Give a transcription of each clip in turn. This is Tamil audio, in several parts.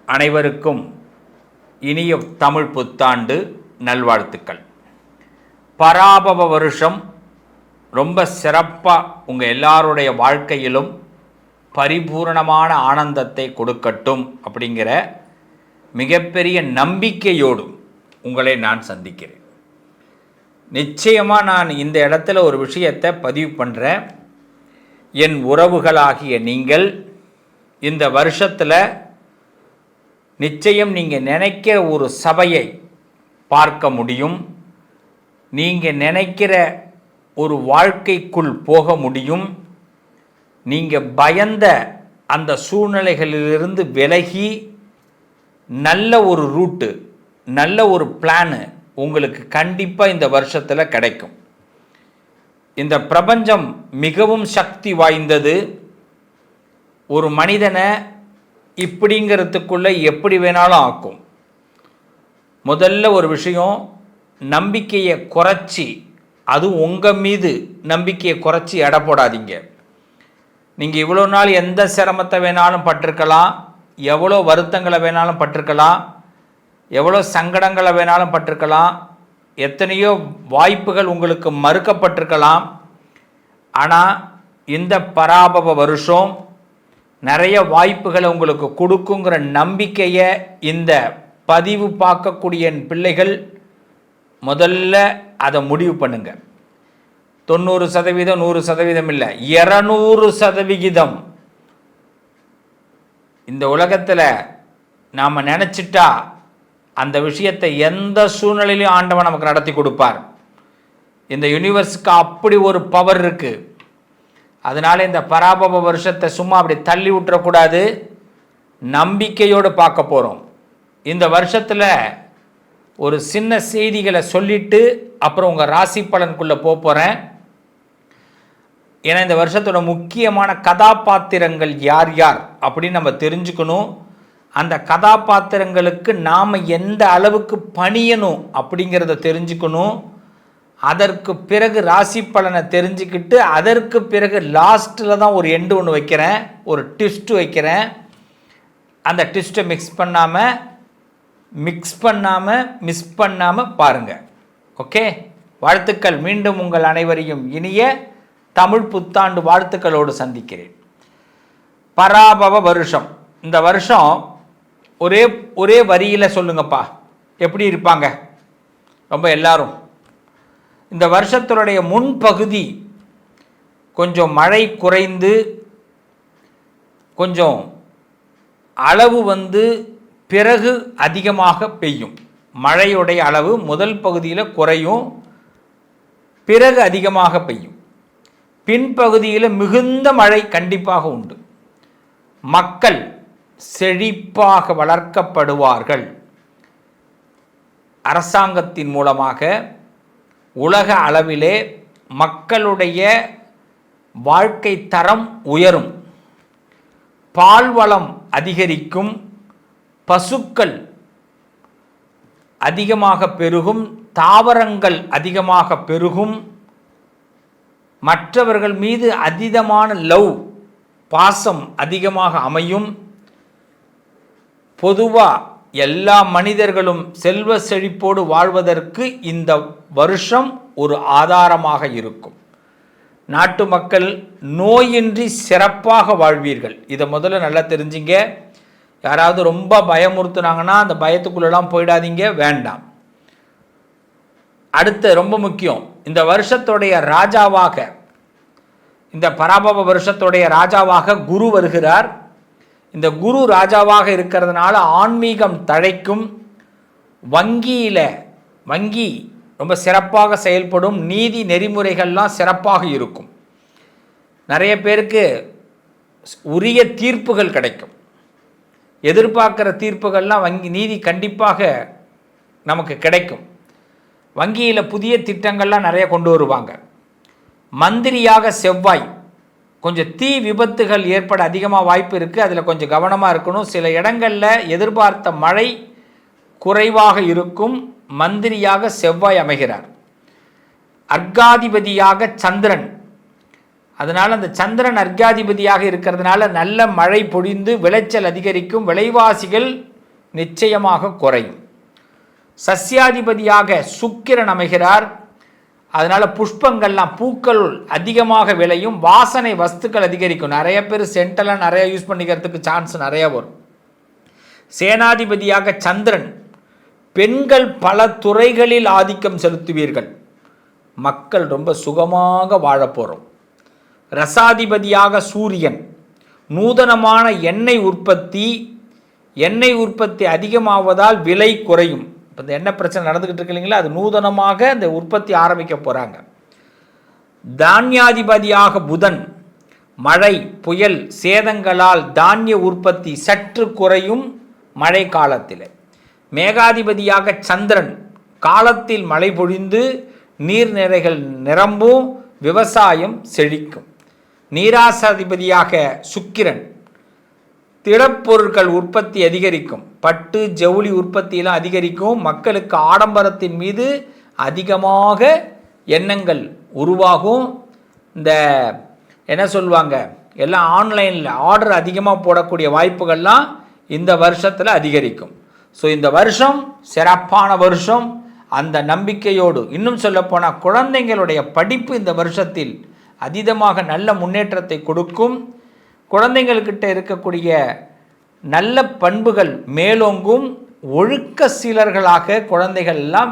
அனைவருக்கும் இனிய தமிழ் புத்தாண்டு நல்வாழ்த்துக்கள். பராபவ வருஷம் ரொம்ப சிறப்பாக உங்கள் எல்லாருடைய வாழ்க்கையிலும் பரிபூரணமான ஆனந்தத்தை கொடுக்கட்டும் அப்படிங்கிற மிகப்பெரிய நம்பிக்கையோடு உங்களை நான் சந்திக்கிறேன். நிச்சயமாக நான் இந்த இடத்துல ஒரு விஷயத்தை பதிவு பண்ணுறேன். என் உறவுகளாகிய நீங்கள் இந்த வருஷத்தில் நிச்சயம் நீங்கள் நினைக்கிற ஒரு சபையை பார்க்க முடியும். நீங்கள் நினைக்கிற ஒரு வாழ்க்கைக்குள் போக முடியும். நீங்கள் பயந்த அந்த சூழ்நிலைகளிலிருந்து விலகி நல்ல ஒரு ரூட்டு, நல்ல ஒரு பிளானு உங்களுக்கு கண்டிப்பாக இந்த வருஷத்தில் கிடைக்கும். இந்த பிரபஞ்சம் மிகவும் சக்தி வாய்ந்தது. ஒரு மனிதனை இப்படிங்கிறதுக்குள்ளே எப்படி வேணாலும் ஆக்கும். முதல்ல ஒரு விஷயம், நம்பிக்கையை குறைச்சி, அது உங்கள் மீது நம்பிக்கையை குறைச்சி எடை போடாதீங்க. நீங்கள் இவ்வளோ நாள் எந்த சிரமத்தை வேணாலும் பட்டிருக்கலாம், எவ்வளோ வருத்தங்களை வேணாலும் பட்டிருக்கலாம், எவ்வளோ சங்கடங்களை வேணாலும் பட்டிருக்கலாம், எத்தனையோ வாய்ப்புகள் உங்களுக்கு மறுக்கப்பட்டிருக்கலாம். ஆனால் இந்த பராபவ வருஷம் நிறைய வாய்ப்புகளை உங்களுக்கு கொடுக்குங்கிற நம்பிக்கையை இந்த பதிவு பார்க்கக்கூடிய என் பிள்ளைகள் முதல்ல அதை முடிவு பண்ணுங்க. 90%, 100% இல்லை, 200%. இந்த உலகத்தில் நாம் நினச்சிட்டா அந்த விஷயத்தை எந்த சூழ்நிலையிலையும் ஆண்டவன் நமக்கு நடத்தி கொடுப்பார். இந்த யூனிவர்ஸுக்கு அப்படி ஒரு பவர் இருக்குது. அதனால் இந்த பராபவ வருஷத்தை சும்மா அப்படி தள்ளி விட்டுறக்கூடாது, நம்பிக்கையோடு பார்க்க போகிறோம். இந்த வருஷத்தில் ஒரு சின்ன செய்திகளை சொல்லிவிட்டு அப்புறம் உங்கள் ராசி பலனுக்குள்ளே போகிறேன். ஏன்னா இந்த வருஷத்தோட முக்கியமான கதாபாத்திரங்கள் யார் யார் அப்படின்னு நம்ம தெரிஞ்சுக்கணும். அந்த கதாபாத்திரங்களுக்கு நாம் எந்த அளவுக்கு பணியணும் அப்படிங்கிறத தெரிஞ்சுக்கணும். அதற்கு பிறகு ராசி பலனை தெரிஞ்சுக்கிட்டு அதற்கு பிறகு லாஸ்ட்டில் தான் ஒரு எண்டு ஒன்று வைக்கிறேன், ஒரு ட்விஸ்ட்டு வைக்கிறேன். அந்த ட்விஸ்ட்டை மிஸ் பண்ணாமல் பாருங்கள். ஓகே, வாழ்த்துக்கள். மீண்டும் உங்கள் அனைவரையும் இனிய தமிழ் புத்தாண்டு வாழ்த்துக்களோடு சந்திக்கிறேன். பராபவ வருஷம். இந்த வருஷம் ஒரே வரியில் சொல்லுங்கப்பா, எப்படி இருப்பாங்க ரொம்ப எல்லாரும்? இந்த வருஷத்தினுடைய முன்பகுதி கொஞ்சம் மழை குறைந்து கொஞ்சம் அளவு பிறகு அதிகமாக பெய்யும். மழையுடைய அளவு முதல் பகுதியில் குறையும், பிறகு அதிகமாக பெய்யும். பின்பகுதியில் மிகுந்த மழை கண்டிப்பாக உண்டு. மக்கள் செழிப்பாக வளர்க்கப்படுவார்கள். அரசாங்கத்தின் மூலமாக உலக அளவிலே மக்களுடைய வாழ்க்கை தரம் உயரும். பால்வளம் அதிகரிக்கும், பசுக்கள் அதிகமாக பெருகும், தாவரங்கள் அதிகமாக பெருகும். மற்றவர்கள் மீது அதீதமான லவ், பாசம் அதிகமாக அமையும். பொதுவாக எல்லா மனிதர்களும் செல்வ செழிப்போடு வாழ்வதற்கு இந்த வருஷம் ஒரு ஆதாரமாக இருக்கும். நாட்டு மக்கள் நோயின்றி சிறப்பாக வாழ்வீர்கள். இதை முதல்ல நல்லா தெரிஞ்சிங்க. யாராவது ரொம்ப பயமுறுத்துனாங்கன்னா அந்த பயத்துக்குள்ளெல்லாம் போயிடாதீங்க, வேண்டாம். அடுத்து ரொம்ப முக்கியம், இந்த வருஷத்துடைய ராஜாவாக, இந்த பராபவ வருஷத்துடைய ராஜாவாக குரு வருகிறார். இந்த குரு ராஜாவாக இருக்கிறதுனால ஆன்மீகம் தழைக்கும். வங்கி ரொம்ப சிறப்பாக செயல்படும். நீதி நெறிமுறைகள்லாம் சிறப்பாக இருக்கும். நிறைய பேருக்கு உரிய தீர்ப்புகள் கிடைக்கும். எதிர்பார்க்குற தீர்ப்புகள்லாம் நீதி கண்டிப்பாக நமக்கு கிடைக்கும். வங்கியில் புதிய திட்டங்கள்லாம் நிறைய கொண்டு வருவாங்க. மந்திரியாக செவ்வாய், கொஞ்சம் தீ விபத்துகள் ஏற்பட அதிகமாக வாய்ப்பு இருக்குது, அதில் கொஞ்சம் கவனமாக இருக்கணும். சில இடங்களில் எதிர்பார்த்த மழை குறைவாக இருக்கும். மந்திரியாக செவ்வாய் அமைகிறார். அர்காதிபதியாக சந்திரன், அதனால் அந்த சந்திரன் அர்காதிபதியாக இருக்கிறதுனால நல்ல மழை பொழிந்து விளைச்சல் அதிகரிக்கும். விலைவாசிகள் நிச்சயமாக குறையும். சஸ்யாதிபதியாக சுக்கிரன் அமைகிறார். அதனால் புஷ்பங்கள்லாம் பூக்கள் அதிகமாக விளையும், வாசனை வஸ்துக்கள் அதிகரிக்கும். நிறைய பேர் சென்டெல்லாம் நிறைய யூஸ் பண்ணிக்கிறதுக்கு சான்ஸ் நிறையா வரும். சேனாதிபதியாக சந்திரன், பெண்கள் பல துறைகளில் ஆதிக்கம் செலுத்துவீர்கள். மக்கள் ரொம்ப சுகமாக வாழப்போகிறோம். ரசாதிபதியாக சூரியன், நூதனமான எண்ணெய் உற்பத்தி அதிகமாவதால் விலை குறையும். இப்போ இந்த எண்ணெய் பிரச்சனை நடந்துக்கிட்டு இருக்கு இல்லைங்களா, அது நூதனமாக இந்த உற்பத்தி ஆரம்பிக்க போகிறாங்க. தானியாதிபதியாக புதன், மழை புயல் சேதங்களால் தானிய உற்பத்தி சற்று குறையும் மழை காலத்தில். மேகாதிபதியாக சந்திரன், காலத்தில் மழை பொழிந்து நீர்நிலைகள் நிரம்பும், விவசாயம் செழிக்கும். நீராசாதிபதியாக சுக்கிரன், திடப்பொருட்கள் உற்பத்தி அதிகரிக்கும், பட்டு ஜவுளி உற்பத்தியெல்லாம் அதிகரிக்கும். மக்களுக்கு ஆடம்பரத்தின் மீது அதிகமாக எண்ணங்கள் உருவாகும். இந்த என்ன சொல்லுவாங்க, எல்லாம் ஆன்லைனில் ஆர்டர் அதிகமாக போடக்கூடிய வாய்ப்புகள்லாம் இந்த வருஷத்தில் அதிகரிக்கும். ஸோ இந்த வருஷம் சிறப்பான வருஷம். அந்த நம்பிக்கையோடு, இன்னும் சொல்லப்போனால் குழந்தைங்களுடைய படிப்பு இந்த வருஷத்தில் அதீதமாக நல்ல முன்னேற்றத்தை கொடுக்கும். குழந்தைங்கள்கிட்ட இருக்கக்கூடிய நல்ல பண்புகள் மேலோங்கும். ஒழுக்க சீலர்களாக குழந்தைகள் எல்லாம்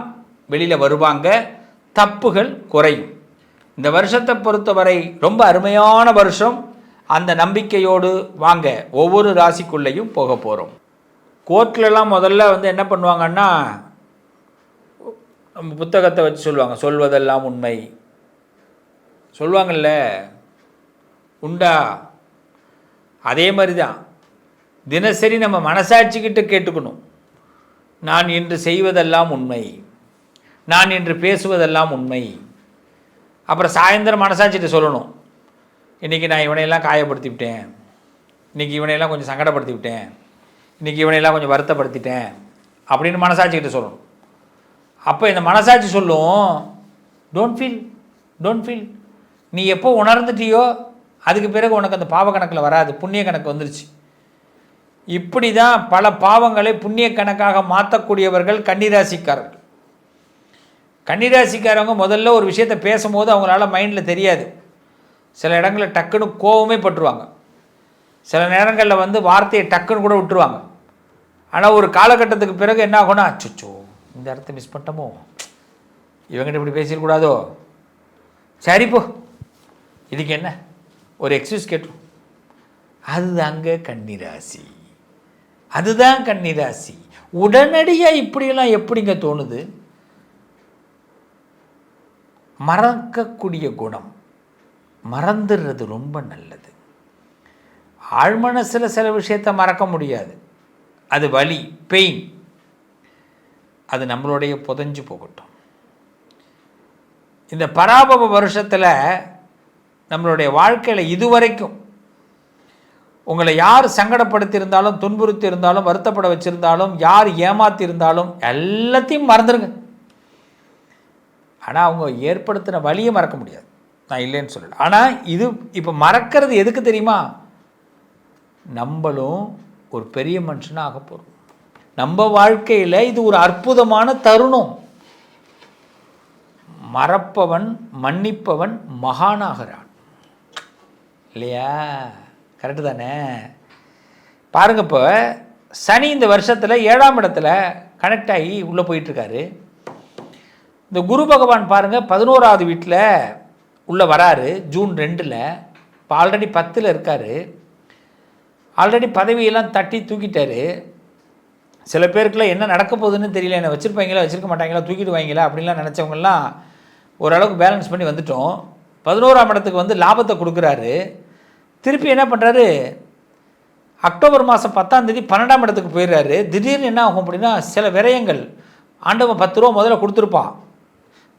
வெளியில் வருவாங்க. தப்புகள் குறையும். இந்த வருஷத்தை பொறுத்தவரை ரொம்ப அருமையான வருஷம். அந்த நம்பிக்கையோடு வாங்க ஒவ்வொரு ராசிக்குள்ளேயும் போக போகிறோம். கோர்ட்லலாம் முதல்ல என்ன பண்ணுவாங்கன்னா, நம்ம புத்தகத்தை வச்சு சொல்லுவாங்க, சொல்வதெல்லாம் உண்மை சொல்லுவாங்கள்ல, உண்டா? அதே மாதிரி தான் தினசரி நம்ம மனசாட்சிக்கிட்ட கேட்டுக்கணும். நான் இன்று செய்வதெல்லாம் உண்மை, நான் இன்று பேசுவதெல்லாம் உண்மை. அப்புறம் சாயந்தரம் மனசாட்சிகிட்ட சொல்லணும், இன்றைக்கி நான் இவனையெல்லாம் காயப்படுத்தி விட்டேன், இன்றைக்கி இவனையெல்லாம் கொஞ்சம் சங்கடப்படுத்தி விட்டேன், இன்றைக்கி இவனையெல்லாம் கொஞ்சம் வருத்தப்படுத்திட்டேன் அப்படின்னு மனசாட்சிக்கிட்ட சொல்லணும். அப்போ இந்த மனசாட்சி சொல்லும், டோன்ட் ஃபீல். நீ எப்போ உணர்ந்துட்டியோ அதுக்கு பிறகு உனக்கு அந்த பாவ கணக்கில் வராது, புண்ணிய கணக்கு வந்துருச்சு. இப்படி தான் பல பாவங்களை புண்ணிய கணக்காக மாற்றக்கூடியவர்கள் கன்னிராசிக்காரர்கள். கன்னிராசிக்காரவங்க முதல்ல ஒரு விஷயத்தை பேசும்போது அவங்களால மைண்டில் தெரியாது. சில இடங்களில் டக்குன்னு கோவமே பட்டுருவாங்க. சில நேரங்களில் வார்த்தையை டக்குன்னு கூட விட்டுருவாங்க. ஆனால் ஒரு காலகட்டத்துக்கு பிறகு என்ன ஆகும்னா, அச்சோ இந்த இடத்த மிஸ் பண்ணிட்டோமோ, இவங்ககிட்ட இப்படி பேசிடக்கூடாதோ, சரிப்போ இதுக்கு என்ன ஒரு எக்ஸ்கியூஸ் கேட்டுரும். அதுதான் கன்னிராசி. உடனடியாக இப்படியெல்லாம் எப்படிங்க தோணுது? மறக்கக்கூடிய குணம், மறந்துடுறது ரொம்ப நல்லது. ஆழ்மனசில் சில விஷயத்தை மறக்க முடியாது, அது வலி, பெயின், அது நம்மளுடைய புதைஞ்சு போகட்டும். இந்த பராபவ வருஷத்தில் நம்மளுடைய வாழ்க்கையில் இதுவரைக்கும் உங்களை யார் சங்கடப்படுத்தியிருந்தாலும், துன்புறுத்தி இருந்தாலும், வருத்தப்பட வச்சுருந்தாலும், யார் ஏமாற்றியிருந்தாலும் எல்லாத்தையும் மறந்துடுங்க. ஆனால் அவங்க ஏற்படுத்தின வலியை மறக்க முடியாது, நான் இல்லைன்னு சொல்லலை. ஆனால் இது இப்போ மறக்கிறது எதுக்கு தெரியுமா? நம்மளும் ஒரு பெரிய மனுஷனாக ஆக போகிறோம். நம்ம வாழ்க்கையில் இது ஒரு அற்புதமான தருணம். மறப்பவன் மன்னிப்பவன் மகானாகிறான் இல்லையா? கரெக்டு தானே? பாருங்க, இப்போ சனி இந்த வருஷத்தில் 7ஆம் இடத்துல கனெக்ட் ஆகி உள்ளே போயிட்டுருக்காரு. இந்த குரு பகவான் பாருங்கள் 11ஆவது வீட்டில் உள்ளே வராரு ஜூன் 2. இப்போ ஆல்ரெடி 10ல் இருக்கார். ஆல்ரெடி பதவியெல்லாம் தட்டி தூக்கிட்டார். சில பேருக்குலாம் என்ன நடக்க போகுதுன்னு தெரியல, என்ன வச்சுருப்பாங்களா வச்சுருக்க மாட்டாங்களா, தூக்கிடுவாங்களா அப்படின்லாம் நினச்சவங்கெல்லாம் ஓரளவுக்கு பேலன்ஸ் பண்ணி வந்துட்டோம். 11ஆம் இடத்துக்கு லாபத்தை கொடுக்குறாரு. திருப்பி என்ன பண்ணுறாரு, அக்டோபர் மாதம் 10ஆம் தேதி 12ஆம் இடத்துக்கு போயிடுறாரு. திடீர்னு என்ன ஆகும் அப்படின்னா, சில விரயங்கள். ஆண்டவன் 10 ரூபா முதல்ல கொடுத்துருப்பான்.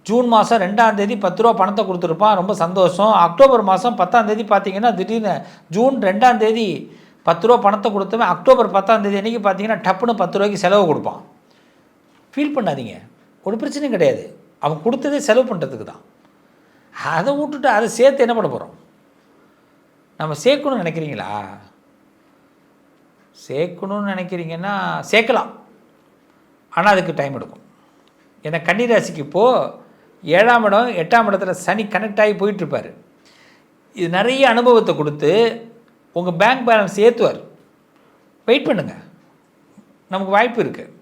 ஜூன் மாதம் 2ஆம் தேதி 10 ரூபா பணத்தை கொடுத்துருப்பான், ரொம்ப சந்தோஷம். அக்டோபர் மாதம் 10ஆம் தேதி பார்த்தீங்கன்னா திடீர்னு ஜூன் 2ஆம் தேதி 10 ரூபா பணத்தை கொடுத்தவன் அக்டோபர் 10ஆம் தேதி அன்றைக்கி பார்த்தீங்கன்னா டப்புன்னு 10 ரூபாய்க்கு செலவு கொடுப்பான். ஃபீல் பண்ணாதீங்க, ஒரு பிரச்சனையும் கிடையாது. அவன் கொடுத்ததே செலவு பண்ணுறதுக்கு தான். அதை விட்டுட்டு அதை சேர்த்து என்ன பண்ண போகிறோம்? நம்ம சேர்க்கணும்னு நினைக்கிறீங்களா? சேர்க்கணும்னு நினைக்கிறீங்கன்னா சேர்க்கலாம், ஆனால் அதுக்கு டைம் எடுக்கும். ஏன்னா கன்னிராசிக்கு இப்போது 7ஆம் இடம் 8ஆம் இடத்துல சனி கனெக்ட் ஆகி போயிட்டுருப்பார். இது நிறைய அனுபவத்தை கொடுத்து உங்கள் பேங்க் பேலன்ஸ் ஏற்றுவார். வெயிட் பண்ணுங்கள், நமக்கு வாய்ப்பு இருக்குது.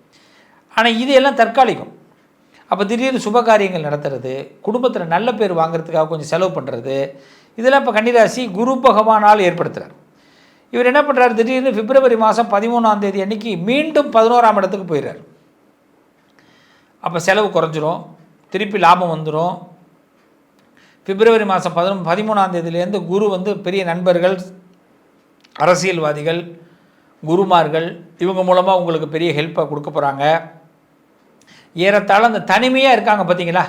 ஆனால் இது எல்லாம் தற்காலிகம். அப்போ திடீர்னு சுபகாரியங்கள் நடத்துறது, குடும்பத்தில் நல்ல பேர் வாங்குறதுக்காக கொஞ்சம் செலவு பண்ணுறது, இதெல்லாம் இப்போ கன்னிராசி குரு பகவானால் ஏற்படுத்துகிறார். இவர் என்ன பண்ணுறாரு, திடீர்னு பிப்ரவரி மாதம் 13ஆம் தேதி அன்றைக்கி மீண்டும் 11ஆம் இடத்துக்கு போயிடுறார். அப்போ செலவு குறைஞ்சிரும், திருப்பி லாபம் வந்துடும். பிப்ரவரி மாதம் 13ஆம் தேதியிலேருந்து குரு பெரிய நண்பர்கள், அரசியல்வாதிகள், குருமார்கள் இவங்க மூலமாக உங்களுக்கு பெரிய ஹெல்ப்பை கொடுக்க போகிறாங்க. ஏறத்தாழ அந்த தனிமையாக இருக்காங்க பார்த்தீங்களா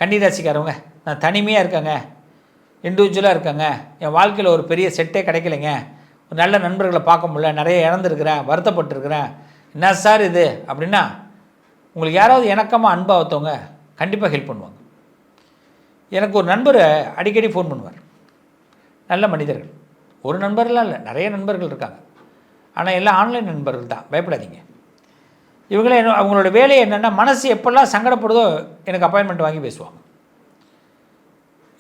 கன்னிராசிக்காரவங்க, நான் தனிமையாக இருக்கேங்க, இண்டிவிஜுவலாக இருக்கேங்க, என் வாழ்க்கையில் ஒரு பெரிய செட்டே கிடைக்கலைங்க, ஒரு நல்ல நண்பர்களை பார்க்க முடியல, நிறைய இழந்துருக்கிறேன், வருத்தப்பட்டுருக்கிறேன், என்ன சார் இது அப்படின்னா, உங்களுக்கு யாராவது இணக்கமாக அன்பாக ஒருத்தவங்க கண்டிப்பாக ஹெல்ப் பண்ணுவாங்க. எனக்கு ஒரு நண்பர் அடிக்கடி ஃபோன் பண்ணுவார். நல்ல மனிதர்கள், ஒரு நண்பர்லாம் இல்லை, நிறைய நண்பர்கள் இருக்காங்க. ஆனால் எல்லாம் ஆன்லைன் நண்பர்கள் தான், பயப்படாதீங்க. இவங்களே அவங்களோட வேலையை என்னென்னா, மனசு எப்பெல்லாம் சங்கடப்படுதோ எனக்கு அப்பாயின்மெண்ட் வாங்கி பேசுவாங்க.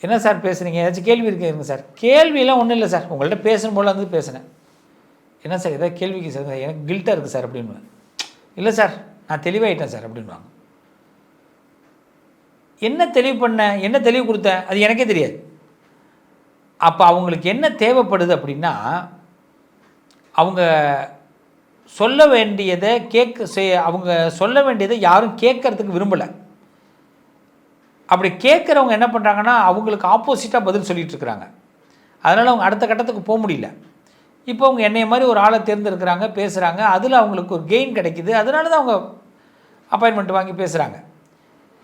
என்ன சார் பேசுகிறீங்க, ஏதாச்சும் கேள்வி இருக்குங்க சார்? கேள்வியெல்லாம் ஒன்றும் இல்லை சார், உங்கள்கிட்ட பேசணும் போல பேசினேன். என்ன சார் ஏதாவது கேள்விக்கு சார், எனக்கு கில்ட்டாக இருக்குது சார் அப்படின்னு. இல்லை சார் நான் தெளிவாயிட்டேன் சார் அப்படின்வாங்க. என்ன தெளிவு பண்ணேன், என்ன தெளிவு கொடுத்தேன், அது எனக்கே தெரியாது. அப்போ அவங்களுக்கு என்ன தேவைப்படுது அப்படின்னா, அவங்க சொல்ல வேண்டியதை அவங்க சொல்ல வேண்டியதை யாரும் கேட்கறதுக்கு விரும்பலை. அப்படி கேட்குறவங்க என்ன பண்ணுறாங்கன்னா, அவங்களுக்கு ஆப்போசிட்டாக பதில் சொல்லிகிட்டு இருக்கிறாங்க. அதனால் அவங்க அடுத்த கட்டத்துக்கு போக முடியல. இப்போ அவங்க என்னைய மாதிரி ஒரு ஆளை தேர்ந்தெடுக்கிறாங்க, பேசுகிறாங்க, அதில் அவங்களுக்கு ஒரு கெயின் கிடைக்குது. அதனால தான் அவங்க அப்பாயின்மெண்ட் வாங்கி பேசுகிறாங்க.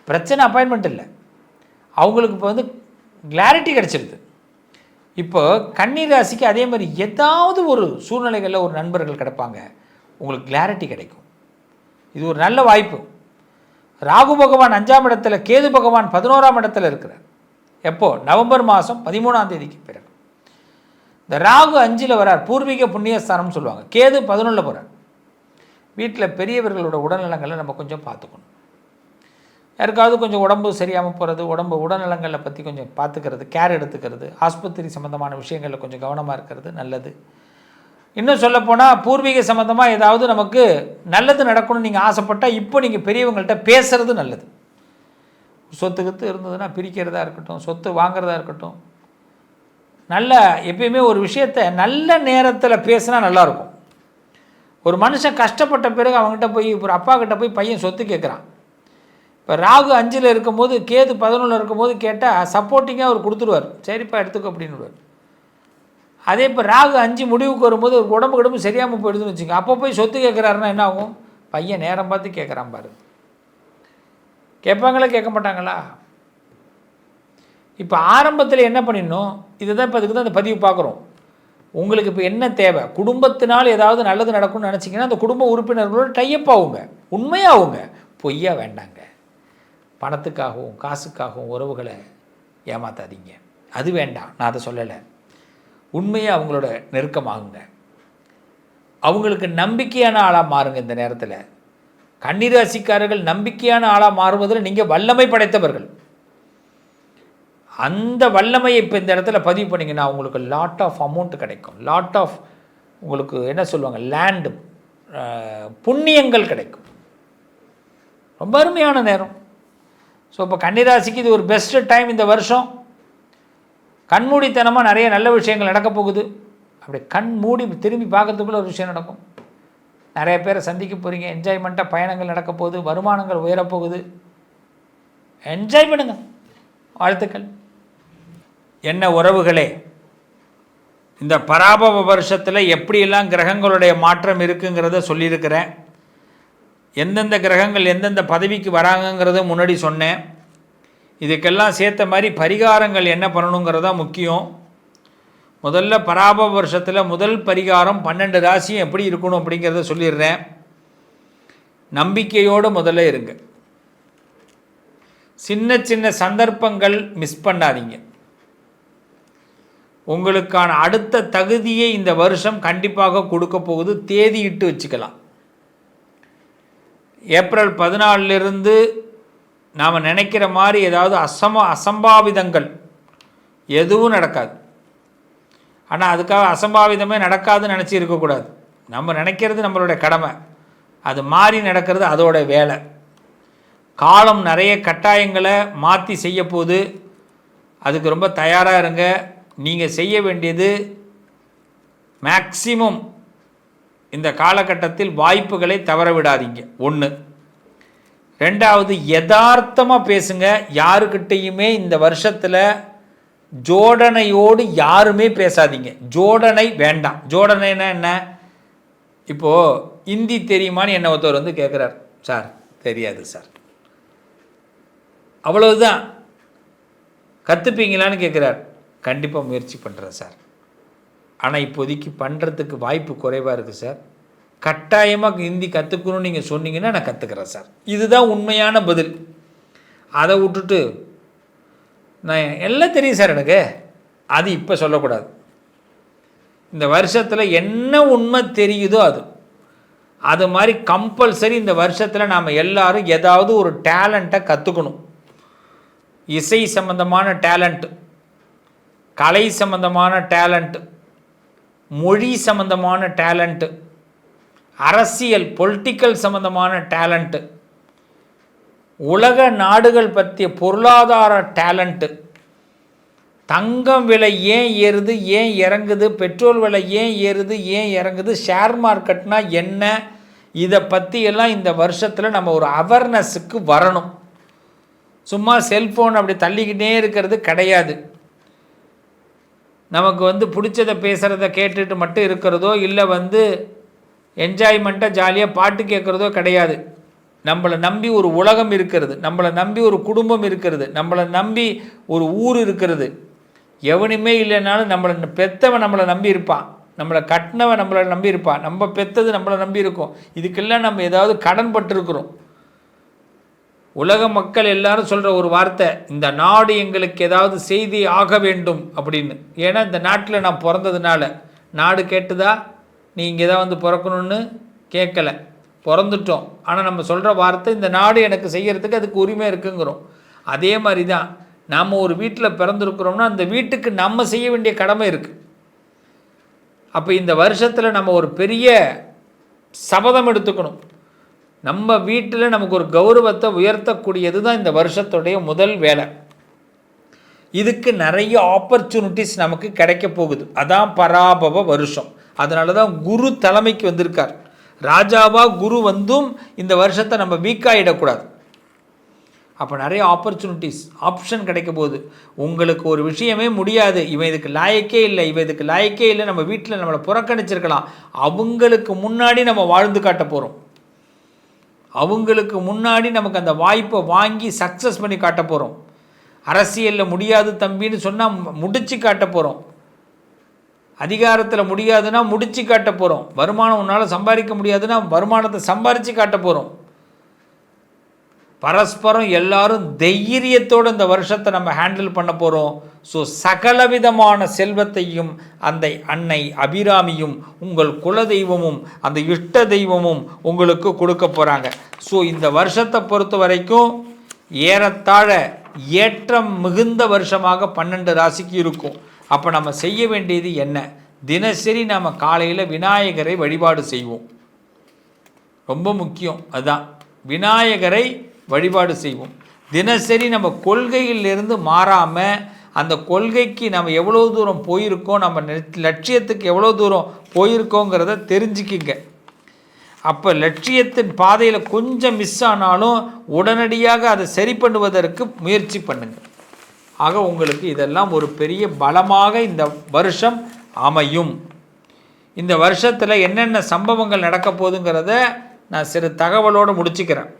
பிரச்சனை அப்பாயின்மெண்ட் இல்லை, அவங்களுக்கு இப்போ கிளாரிட்டி கிடச்சிருது. இப்போ கன்னிராசிக்கு அதே மாதிரி ஏதாவது ஒரு சூழ்நிலைகளில் ஒரு நண்பர்கள் கிடைப்பாங்க, உங்களுக்கு கிளாரிட்டி கிடைக்கும். இது ஒரு நல்ல வாய்ப்பு. ராகு பகவான் 5ஆம் இடத்துல, கேது பகவான் 11ஆம் இடத்துல இருக்கிறார். எப்போ? நவம்பர் மாதம் 13ஆம் தேதிக்கு பிறகு. இந்த ராகு 5ல் வரார், பூர்வீக புண்ணியஸ்தானம்னு சொல்லுவாங்க. கேது 11ல் போகிறார். வீட்டில் பெரியவர்களோட உடல்நலங்களை நம்ம கொஞ்சம் பார்த்துக்கணும். யாருக்காவது கொஞ்சம் உடம்பு சரியாமல் போகிறது, உடல்நலங்களை பற்றி கொஞ்சம் பார்த்துக்கிறது, கேர் எடுத்துக்கிறது, ஆஸ்பத்திரி சம்மந்தமான விஷயங்களில் கொஞ்சம் கவனமாக இருக்கிறது நல்லது. இன்னும் சொல்லப்போனால் பூர்வீக சம்மந்தமாக ஏதாவது நமக்கு நல்லது நடக்கணும்னு நீங்கள் ஆசைப்பட்டால் இப்போ நீங்கள் பெரியவங்கள்ட்ட பேசுகிறது நல்லது. சொத்துக்கத்து இருந்ததுன்னா பிரிக்கிறதா இருக்கட்டும், சொத்து வாங்கிறதா இருக்கட்டும், நல்ல எப்பயுமே ஒரு விஷயத்தை நல்ல நேரத்தில் பேசினா நல்லாயிருக்கும். ஒரு மனுஷன் கஷ்டப்பட்ட பிறகு அவங்ககிட்ட போய், ஒரு அப்பா கிட்ட போய் பையன் சொத்து கேட்குறான். இப்போ ராகு 5ல் இருக்கும்போது, கேது 11ல் இருக்கும்போது கேட்டால் சப்போர்ட்டிங்காக அவர் கொடுத்துருவார், சரிப்பா எடுத்துக்கோ அப்படின்னுவார். அதே இப்போ ராகு 5 முடிவுக்கு வரும்போது ஒரு உடம்பு சரியாமல் போயிடுதுன்னு வச்சுங்க, அப்போ போய் சொத்து கேட்குறாருன்னா என்ன ஆகும்? பையன் நேரம் பார்த்து கேட்குறான் பாரு. கேட்பாங்களா கேட்க மாட்டாங்களா? இப்போ ஆரம்பத்தில் என்ன பண்ணிடணும், இதுதான் இப்போ அதுக்கு தான் அந்த பதிவு பார்க்குறோம். உங்களுக்கு இப்போ என்ன தேவை, குடும்பத்தினால் ஏதாவது நல்லது நடக்கும்னு நினச்சிங்கன்னா அந்த குடும்ப உறுப்பினர்களோட டைப் ஆகுங்க, உண்மையாகுங்க, பொய்யா வேண்டாங்க. பணத்துக்காகவும் காசுக்காகவும் உறவுகளை ஏமாத்தாதீங்க, அது வேண்டாம், நான் அதை சொல்லலை. உண்மையாக அவங்களோட நெருக்கமாகுங்க, அவங்களுக்கு நம்பிக்கையான ஆளாக மாறுங்க. இந்த நேரத்தில் கன்னிராசிக்காரர்கள் நம்பிக்கையான ஆளாக மாறுவதில் நீங்கள் வல்லமை படைத்தவர்கள். அந்த வல்லமையை இப்போ இந்த இடத்துல பதிவு பண்ணிங்கன்னா உங்களுக்கு லாட் ஆஃப் அமௌண்ட் கிடைக்கும், லாட் ஆஃப் உங்களுக்கு என்ன சொல்லுவாங்க, லேண்டு புண்ணியங்கள் கிடைக்கும். ரொம்ப அருமையான நேரம். ஸோ இப்போ கன்னிராசிக்கு இது ஒரு பெஸ்ட்டு டைம். இந்த வருஷம் கண்மூடித்தனமாக நிறைய நல்ல விஷயங்கள் நடக்க போகுது. அப்படி கண் மூடி திரும்பி பார்க்கறதுக்குள்ள ஒரு விஷயம் நடக்கும். நிறைய பேரை சந்திக்க போகிறீங்க, என்ஜாய்மெண்ட்டாக பயணங்கள் நடக்க போகுது, வருமானங்கள் உயரப்போகுது. என்ஜாய் பண்ணுங்க, வாழ்த்துக்கள். என்ன உறவுகளே, இந்த பராபவ வருஷத்தில் எப்படியெல்லாம் கிரகங்களுடைய மாற்றம் இருக்குங்கிறத சொல்லியிருக்கிறேன். எந்தெந்த கிரகங்கள் எந்தெந்த பதவிக்கு வராங்கங்கிறத முன்னாடி சொன்னேன். இதுக்கெல்லாம் சேர்த்த மாதிரி பரிகாரங்கள் என்ன பண்ணணுங்கிறதா முக்கியம். முதல்ல பராபவ வருஷத்தில் முதல் பரிகாரம் 12 ராசியும் எப்படி இருக்கணும் அப்படிங்கிறத சொல்லிடுறேன். நம்பிக்கையோடு முதல்ல இருங்க. சின்ன சின்ன சந்தர்ப்பங்கள் மிஸ் பண்ணாதீங்க. உங்களுக்கான அடுத்த தகுதியை இந்த வருஷம் கண்டிப்பாக கொடுக்க போகுது. தேதியிட்டு வச்சுக்கலாம். ஏப்ரல் 14லிருந்து நாம் நினைக்கிற மாதிரி ஏதாவது அசம்பாவிதங்கள் எதுவும் நடக்காது. ஆனால் அதுக்காக அசம்பாவிதமே நடக்காதுன்னு நினச்சி இருக்கக்கூடாது. நம்ம நினைக்கிறது நம்மளுடைய கடமை, அது மாறி நடக்கிறது அதோட வேலை. காலம் நிறைய கட்டாயங்களை மாற்றி செய்ய போது, அதுக்கு ரொம்ப தயாராக இருங்க. நீங்கள் செய்ய வேண்டியது மேக்சிமம் இந்த காலகட்டத்தில் வாய்ப்புகளை தவற விடாதீங்க. 1. 2வது, யதார்த்தமாக பேசுங்க. யாருக்கிட்டையுமே இந்த வருஷத்தில் ஜோடனையோடு யாருமே பேசாதீங்க. ஜோடனை வேண்டாம். ஜோடனைன்னா என்ன? இப்போது ஹிந்தி தெரியுமான்னு என்ன ஒருத்தர் வந்து கேட்குறார். சார் தெரியாது சார். அவ்வளவுதான். கற்றுப்பீங்களான்னு கேட்குறார். கண்டிப்பாக முயற்சி பண்ணுறேன் சார். ஆனால் இப்போதைக்கு பண்ணுறதுக்கு வாய்ப்பு குறைவாக இருக்குது சார். கட்டாயமாக ஹிந்தி கற்றுக்கணும்னு நீங்கள் சொன்னீங்கன்னா நான் கற்றுக்கிறேன் சார். இதுதான் உண்மையான பதில். அதை விட்டுட்டு நான் எல்லாம் தெரியும் சார் எனக்கு, அது இப்போ சொல்லக்கூடாது. இந்த வருஷத்தில் என்ன உண்மை தெரியுதோ அது மாதிரி கம்பல்சரி இந்த வருஷத்தில் நாம் எல்லாரும் ஏதாவது ஒரு டேலண்ட்டை கற்றுக்கணும். இசை சம்பந்தமான டேலண்ட், கலை சம்பந்தமான டேலண்ட், மொழி சம்பந்தமான டேலண்ட்டு, அரசியல் பொலிட்டிக்கல் சம்பந்தமான டேலண்ட்டு, உலக நாடுகள் பற்றிய பொருளாதார டேலண்ட்டு, தங்கம் விலை ஏன் ஏறுது ஏன் இறங்குது, பெட்ரோல் விலை ஏன் ஏறுது ஏன் இறங்குது, ஷேர் மார்க்கெட்னா என்ன, இதை பற்றியெல்லாம் இந்த வருஷத்தில் நம்ம ஒரு அவேர்னஸுக்கு வரணும். சும்மா செல்ஃபோன் அப்படி தள்ளிக்கிட்டே இருக்கிறது கிடையாது. நமக்கு வந்து பிடிச்சதை பேசுகிறத கேட்டுட்டு மட்டும் இருக்கிறதோ இல்லை வந்து என்ஜாய்மெண்ட்டாக ஜாலியாக பாட்டு கேட்குறதோ கிடையாது. நம்மளை நம்பி ஒரு உலகம் இருக்கிறது, நம்மளை நம்பி ஒரு குடும்பம் இருக்கிறது, நம்மளை நம்பி ஒரு ஊர் இருக்கிறது. எவனுமே இல்லைனாலும் நம்மளை பெற்றவன் நம்மளை நம்பி இருப்பான், நம்மளை கட்டினவன் நம்மளை நம்பி இருப்பான், நம்ம பெற்றது நம்மளை நம்பி இருக்கோம். இதுக்கெல்லாம் நம்ம ஏதாவது கடன் பட்டிருக்கிறோம். உலக மக்கள் எல்லாரும் சொல்கிற ஒரு வார்த்தை, இந்த நாடு எங்களுக்கு ஏதாவது செய்தி ஆக வேண்டும் அப்படின்னு. ஏன்னா இந்த நாட்டில் நான் பிறந்ததுனால. நாடு கேட்டுதா? நீ இங்கே தான் வந்து பிறக்கணும்னு கேட்கலை, பிறந்துட்டோம். ஆனால் நம்ம சொல்கிற வார்த்தை, இந்த நாடு எனக்கு செய்கிறதுக்கு அதுக்கு உரிமை இருக்குங்கிறோம். அதே மாதிரி தான் நாம் ஒரு வீட்டில் பிறந்திருக்கிறோம்னா அந்த வீட்டுக்கு நம்ம செய்ய வேண்டிய கடமை இருக்குது. அப்போ இந்த வருஷத்தில் நம்ம ஒரு பெரிய சபதம் எடுத்துக்கணும். நம்ம வீட்டில் நமக்கு ஒரு கௌரவத்தை உயர்த்தக்கூடியது தான் இந்த வருஷத்துடைய முதல் வேலை. இதுக்கு நிறைய ஆப்பர்ச்சுனிட்டிஸ் நமக்கு கிடைக்க போகுது. அதான் பராபவ வருஷம். அதனால தான் குரு தலைமைக்கு வந்திருக்கார். ராஜாவா குரு வந்தும் இந்த வருஷத்தை நம்ம வீக்காகிடக்கூடாது. அப்போ நிறைய ஆப்ஷன் கிடைக்க போகுது. உங்களுக்கு ஒரு விஷயமே முடியாது, இவன் இதுக்கு லாயக்கே இல்லை, இவன் இதுக்கு லாயக்கே இல்லை, நம்ம வீட்டில் நம்மளை புறக்கணிச்சிருக்கலாம், அவங்களுக்கு முன்னாடி நம்ம வாழ்ந்து காட்ட போகிறோம். அவங்களுக்கு முன்னாடி நமக்கு அந்த வாய்ப்பை வாங்கி சக்ஸஸ் பண்ணி காட்ட போகிறோம். அரசியலில் முடியாது தம்பின்னு சொன்னால் முடிச்சு காட்ட போகிறோம். அதிகாரத்தில் முடியாதுன்னா முடிச்சு காட்ட போகிறோம். வருமானம் உன்னால் சம்பாதிக்க முடியாதுன்னா வருமானத்தை சம்பாரித்து காட்ட போகிறோம். பரஸ்பரம் எல்லாரும் தைரியத்தோடு இந்த வருஷத்தை நம்ம ஹேண்டில் பண்ண போகிறோம். ஸோ சகலவிதமான செல்வத்தையும் அந்த அன்னை அபிராமியும் உங்கள் குலதெய்வமும் அந்த இஷ்ட தெய்வமும் உங்களுக்கு கொடுக்க போகிறாங்க. ஸோ இந்த வருஷத்தை பொறுத்த வரைக்கும் ஏறத்தாழ ஏற்றம் மிகுந்த வருஷமாக 12 ராசிக்கு இருக்கும். அப்போ நம்ம செய்ய வேண்டியது என்ன? தினசரி நம்ம காலையில் விநாயகரை வழிபாடு செய்வோம். ரொம்ப முக்கியம் அதுதான், விநாயகரை வழிபாடு செய்வோம். தினசரி நம்ம கொள்கையிலிருந்து மாறாமல் அந்த கொள்கைக்கு நம்ம எவ்வளோ தூரம் போயிருக்கோம், நம்ம லட்சியத்துக்கு எவ்வளோ தூரம் போயிருக்கோங்கிறத தெரிஞ்சுக்கிங்க. அப்போ லட்சியத்தின் பாதையில் கொஞ்சம் மிஸ் ஆனாலும் உடனடியாக அதை சரி பண்ணுவதற்கு முயற்சி பண்ணுங்கள். ஆக உங்களுக்கு இதெல்லாம் ஒரு பெரிய பலமாக இந்த வருஷம் அமையும். இந்த வருஷத்தில் என்னென்ன சம்பவங்கள் நடக்க போகுதுங்கிறத நான் சிறு தகவலோடு முடிச்சுக்கிறேன்.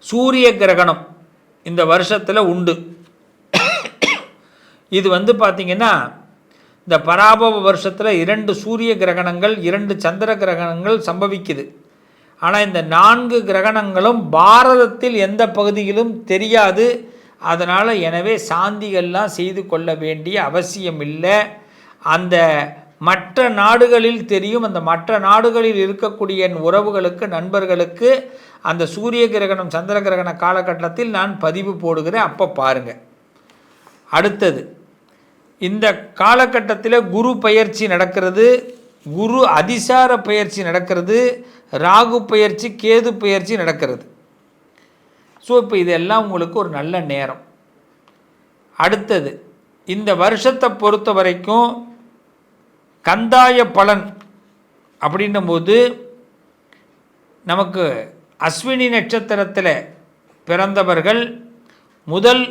சூரிய கிரகணம் இந்த வருஷத்தில் உண்டு. இது வந்து பார்த்திங்கன்னா இந்த பராபவ வருஷத்தில் 2 சூரிய கிரகணங்கள் 2 சந்திர கிரகணங்கள் சம்பவிக்குது. ஆனால் இந்த 4 கிரகணங்களும் பாரதத்தில் எந்த பகுதியிலும் தெரியாது. அதனால் எனவே சாந்திகள்லாம் செய்து கொள்ள வேண்டிய அவசியம் இல்லை. அந்த மற்ற நாடுகளில் தெரியும். அந்த மற்ற நாடுகளில் இருக்கக்கூடிய என் உறவுகளுக்கு, நண்பர்களுக்கு அந்த சூரிய கிரகணம் சந்திர கிரகண காலகட்டத்தில் நான் பதிவு போடுகிறேன், அப்போ பாருங்கள். அடுத்தது, இந்த காலகட்டத்தில் குரு பயிற்சி நடக்கிறது, குரு அதிசார பயிற்சி நடக்கிறது, ராகு பயிற்சி, கேது பயிற்சி நடக்கிறது. ஸோ இப்போ இதெல்லாம் உங்களுக்கு ஒரு நல்ல நேரம். அடுத்தது, இந்த வருஷத்தை பொறுத்த வரைக்கும் கந்தாய பலன் அப்படின்னும் போது நமக்கு அஸ்வினி நட்சத்திரத்தில் பிறந்தவர்கள் முதல்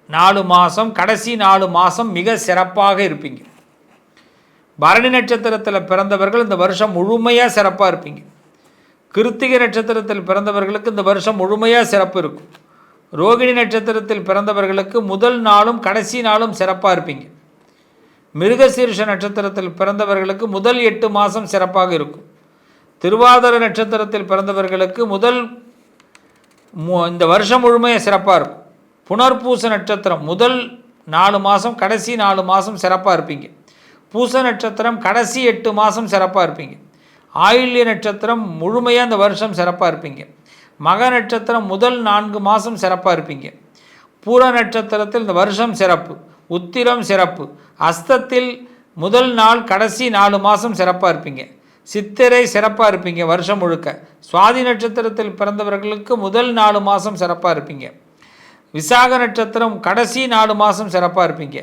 4 மாதம், கடைசி 4 மாதம் மிக சிறப்பாக இருப்பீங்க. பரணி நட்சத்திரத்தில் பிறந்தவர்கள் இந்த வருஷம் முழுமையாக சிறப்பாக இருப்பீங்க. கிருத்திகை நட்சத்திரத்தில் பிறந்தவர்களுக்கு இந்த வருஷம் முழுமையாக சிறப்பு இருக்கும். ரோகிணி நட்சத்திரத்தில் பிறந்தவர்களுக்கு முதல் நாளும் கடைசி நாளும் சிறப்பாக இருப்பீங்க. மிருகசீர்ஷ நட்சத்திரத்தில் பிறந்தவர்களுக்கு முதல் 8 மாதம் சிறப்பாக இருக்கும். திருவாதிர நட்சத்திரத்தில் பிறந்தவர்களுக்கு இந்த வருஷம் முழுமையாக சிறப்பாக இருக்கும். புனர்பூச நட்சத்திரம் முதல் 4 மாதம், கடைசி 4 மாதம் சிறப்பாக இருப்பீங்க. பூச நட்சத்திரம் கடைசி 8 மாதம் சிறப்பாக இருப்பீங்க. ஆயில்ய நட்சத்திரம் முழுமையாக இந்த வருஷம் சிறப்பாக இருப்பீங்க. மக நட்சத்திரம் முதல் 4 மாதம் சிறப்பாக இருப்பீங்க. பூர நட்சத்திரத்தில் இந்த வருஷம் சிறப்பு. உத்திரம் சிறப்பு. அஸ்தத்தில் முதல் நாள் கடைசி 4 மாதம் சிறப்பாக இருப்பீங்க. சித்திரை சிறப்பாக இருப்பீங்க வருஷம் முழுக்க. சுவாதி நட்சத்திரத்தில் பிறந்தவர்களுக்கு முதல் 4 மாதம் சிறப்பாக இருப்பீங்க. விசாக நட்சத்திரம் கடைசி 4 மாதம் சிறப்பாக இருப்பீங்க.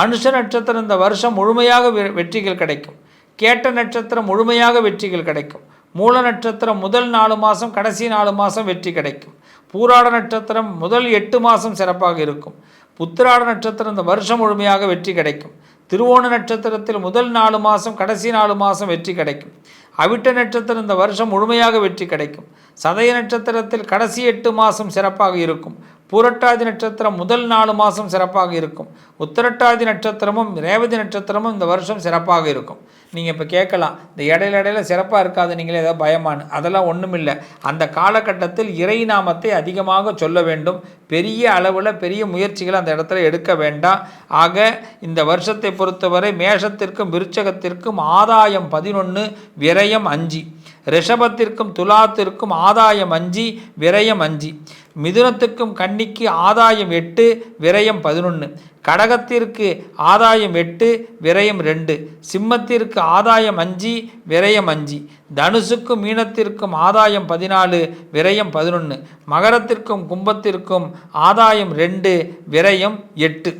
அனுஷ நட்சத்திரம் இந்த வருஷம் முழுமையாக வெற்றிகள் கிடைக்கும். கேட்ட நட்சத்திரம் முழுமையாக வெற்றிகள் கிடைக்கும். மூல நட்சத்திரம் முதல் 4 மாதம், கடைசி 4 மாதம் வெற்றி கிடைக்கும். பூராட நட்சத்திரம் முதல் 8 மாதம் சிறப்பாக இருக்கும். புத்திராட நட்சத்திரம் இந்த வருஷம் முழுமையாக வெற்றி கிடைக்கும். திருவோண நட்சத்திரத்தில் முதல் 4 மாதம், கடைசி 4 மாதம் வெற்றி கிடைக்கும். அவிட்ட நட்சத்திரம் இந்த வருஷம் முழுமையாக வெற்றி கிடைக்கும். சதய நட்சத்திரத்தில் கடைசி 8 மாதம் சிறப்பாக இருக்கும். பூரட்டாதி நட்சத்திரம் முதல் 4 மாதம் சிறப்பாக இருக்கும். உத்திரட்டாதி நட்சத்திரமும் ரேவதி நட்சத்திரமும் இந்த வருஷம் சிறப்பாக இருக்கும். நீங்கள் இப்போ கேட்கலாம், இந்த இடையில சிறப்பாக இருக்காது, நீங்களே ஏதாவது பயமானு. அதெல்லாம் ஒன்றும் இல்லை. அந்த காலகட்டத்தில் இறை நாமத்தை அதிகமாக சொல்ல வேண்டும். பெரிய அளவில் பெரிய முயற்சிகளை அந்த இடத்துல எடுக்க வேண்டாம். ஆக இந்த வருஷத்தை பொறுத்தவரை மேஷத்திற்கும் விருச்சகத்திற்கும் ஆதாயம் 11, விரயம் 5. ரிஷபத்திற்கும் துலாத்திற்கும் ஆதாயம் 5, விரயம் 5. மிதுனத்துக்கும் கன்னிக்கு ஆதாயம் 8, விரயம் 11. கடகத்திற்கு ஆதாயம் 8, விரயம் 2. சிம்மத்திற்கு ஆதாயம் 5, விரயம் 5. தனுசுக்கும் மீனத்திற்கும் ஆதாயம் 14, விரயம் 11. மகரத்திற்கும் கும்பத்திற்கும் ஆதாயம் 2, விரயம் 8.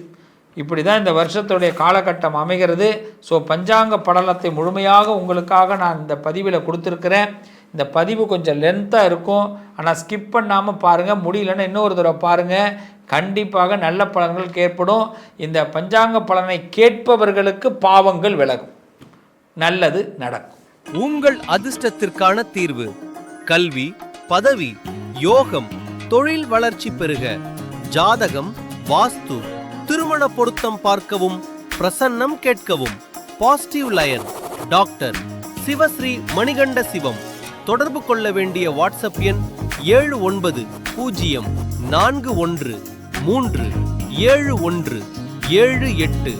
இப்படி தான் இந்த வருஷத்துடைய காலகட்டம் அமைகிறது. ஸோ பஞ்சாங்க படலத்தை முழுமையாக உங்களுக்காக நான் இந்த பதிவில் கொடுத்துருக்கிறேன். இந்த பதிவு கொஞ்சம் லென்த்தாக இருக்கும், ஆனால் ஸ்கிப் பண்ணாமல் பாருங்கள். முடியலன்னா இன்னொரு தடவை பாருங்கள். கண்டிப்பாக நல்ல பலன்கள் ஏற்படும். இந்த பஞ்சாங்க பலனை கேட்பவர்களுக்கு பாவங்கள் விலகும், நல்லது நடக்கும். உங்கள் அதிர்ஷ்டத்திற்கான தீர்வு: கல்வி, பதவி, யோகம், தொழில் வளர்ச்சி பெருக. ஜாதகம், வாஸ்து, திருமண பொருத்தம் பார்க்கவும், பிரசன்னம் கேட்கவும். Positive lion doctor Sivasri Manikanda Sivam. தொடர்பு கொள்ள வேண்டிய வாட்ஸ்அப் எண் 7904137178.